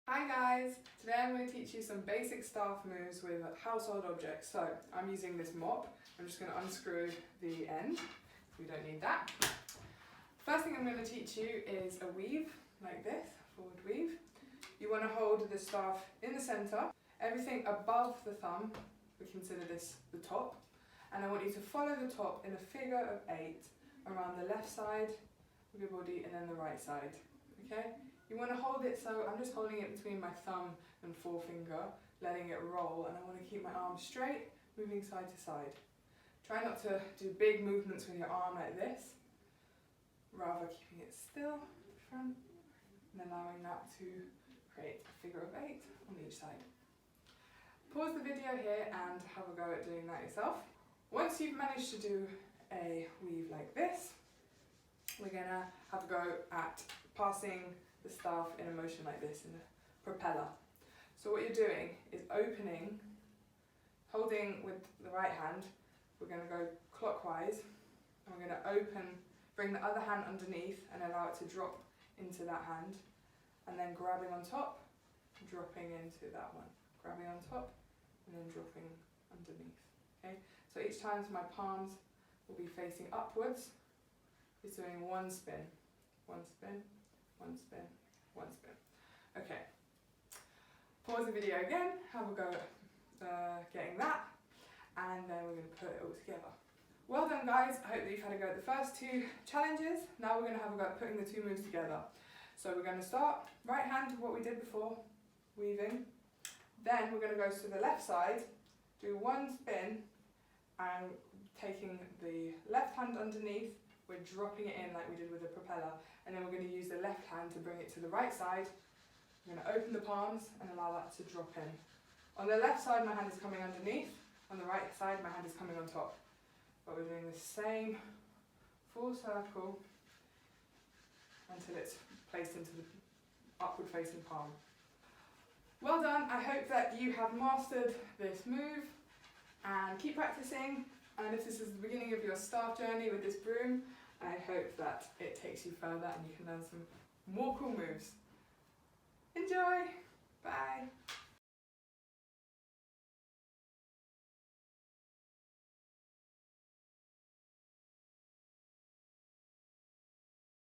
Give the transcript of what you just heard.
Hi guys! Today I'm going to teach you some basic staff moves with household objects. So I'm using this mop. I'm just going to unscrew the end. We don't need that. First thing I'm going to teach you is a weave, like this, forward weave. You want to hold the staff in the centre. Everything above the thumb, we consider this the top. And I want you to follow the top in a figure of 8 around the left side of your body and then the right side. Okay? You want to hold it, so I'm just holding it between my thumb and forefinger, letting it roll, and I want to keep my arm straight, moving side to side. Try not to do big movements with your arm like this, rather keeping it still at the front and allowing that to create a figure of 8 on each side. Pause the video here and have a go at doing that yourself. Once you've managed to do a weave like this, we're going to have a go at passing the staff in a motion like this, in a propeller. So what you're doing is opening, holding with the right hand, we're going to go clockwise, and we're going to open, bring the other hand underneath and allow it to drop into that hand, and then grabbing on top, dropping into that one. Grabbing on top, and then dropping underneath. Okay? So each time my palms will be facing upwards, it's doing one spin, one spin, one spin, one spin. Okay. Pause the video again, have a go at getting that, and then we're going to put it all together. Well done guys, I hope that you've had a go at the first 2 challenges. Now we're going to have a go at putting the 2 moves together. So we're going to start right hand, what we did before, weaving. Then we're going to go to the left side, do one spin, and taking the left hand underneath, we're dropping it in like we did with the propeller, and then we're going to use the left hand to bring it to the right side. I'm going to open the palms and allow that to drop in. On the left side my hand is coming underneath, on the right side my hand is coming on top. But we're doing the same full circle until it's placed into the upward facing palm. Well done, I hope that you have mastered this move, and keep practicing. And if this is the beginning of your staff journey with this broom, I hope that it takes you further and you can learn some more cool moves. Enjoy! Bye!